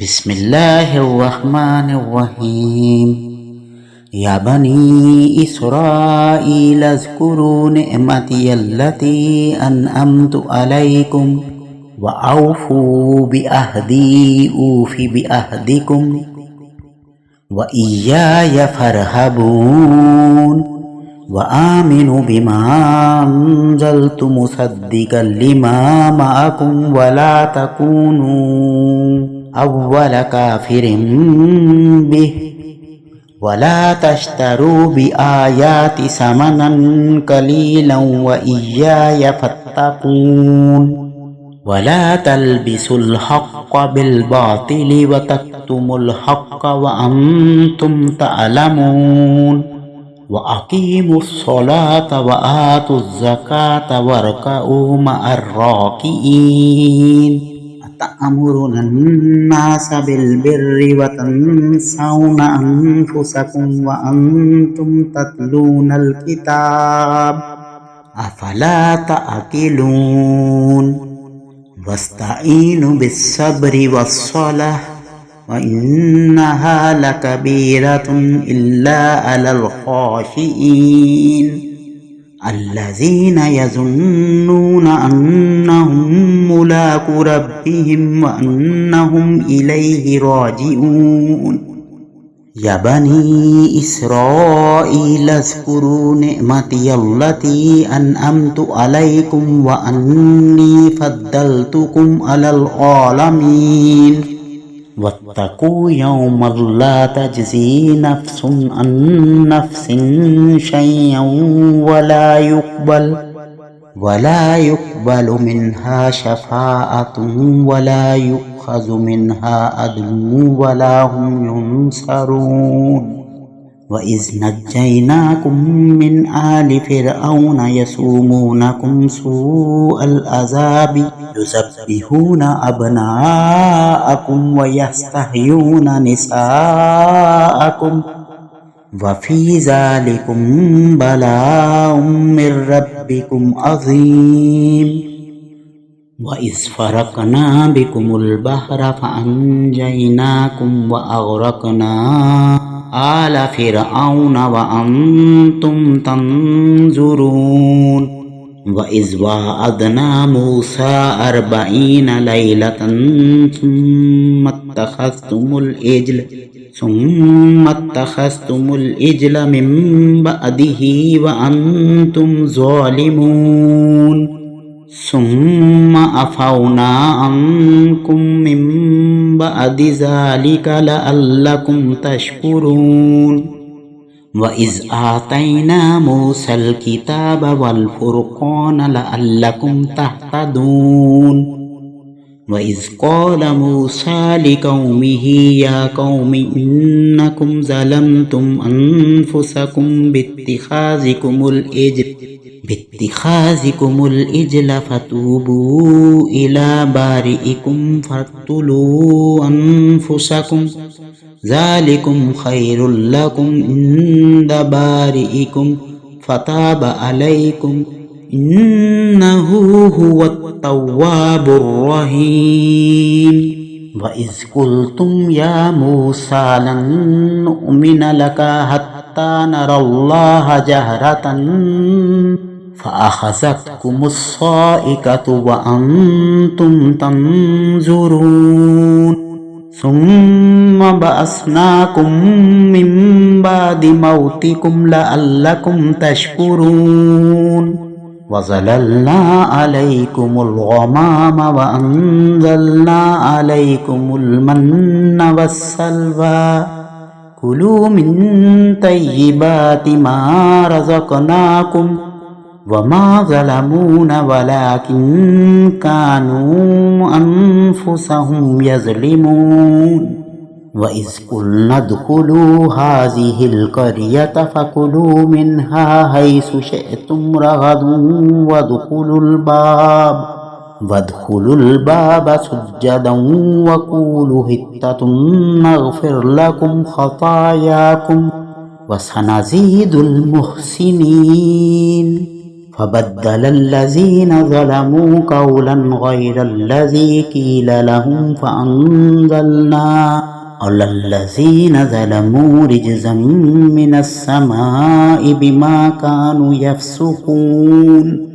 بسم الله الرحمن الرحيم. يا بني إسرائيل اذكروا نعمتي التي أنعمت عليكم وأوفوا بأهدي أوف بأهدكم وإياي فارهبون وآمنوا بما أنزلت مصدقا لما معكم ولا تكونوا أول كافر به ولا تشتروا بآيات ثمنا قليلا وإياي فاتقون ولا تلبسوا الحق بالباطل وتكتموا الحق وأنتم تعلمون وأقيموا الصلاة وآتوا الزكاة واركعوا مع الراكعين أتأمرون الناس بالبر وتنسون أنفسكم وأنتم تتلون الكتاب أفلا تعقلون واستعينوا بالصبر والصلاة وإنها لكبيرة إلا على الخاشعين الذين يظنون أنهم ملاقو ربهم وأنهم إليه راجعون. يا بني إسرائيل اذكروا نعمتي التي أنعمت عليكم وأني فضلتكم على العالمين واتقوا يوما لا تجزي نفس عن نفس شيئا ولا يقبل منها شفاعة ولا يؤخذ منها عدل ولا هم ينصرون. وإذ نجيناكم من آل فرعون يسومونكم سوء العذاب يذبحون أبناءكم ويستحيون نساءكم وفي ذلكم بلاء من ربكم عظيم. وإذ فرقنا بكم البحر فأنجيناكم وأغرقنا آل فرعون وأنتم تنظرون. وإذ وعدنا موسى 40 ليلة ثم اتخذتم العجل من بعده وأنتم ظالمون ثم عفونا عنكم من بعد ذلك لعلكم تشكرون. وإذ آتينا موسى الكتاب والفرقان لعلكم تهتدون. وإذ قال موسى لقومه يا قوم إنكم ظلمتم أنفسكم باتخاذكم العجل فتوبوا إلى بارئكم فاقتلوا أنفسكم ذلكم خير لكم عند بارئكم فتاب عليكم إنه هو التواب الرحيم. وإذ قلتم يا موسى لن نؤمن لك حتى نرى الله جهرة فأخذتكم الصاعقة وأنتم تنظرون ثم بعثناكم من بعد موتكم لعلكم تشكرون. وظللنا عليكم الغمام وأنزلنا عليكم المن والسلوى كلوا من طيبات ما رزقناكم وما ظلمونا ولكن كانوا أنفسهم يظلمون. وإذ قلنا ادخلوا هذه القرية فكلوا منها حيث شئتم رغدا وادخلوا الباب سجدا وقولوا حطة نغفر لكم خطاياكم وسنزيد المحسنين. فبدل الذين ظلموا قولا غير الذي قيل لهم فأنزلنا على الذين ظلموا رجزا من السماء بما كانوا يفسقون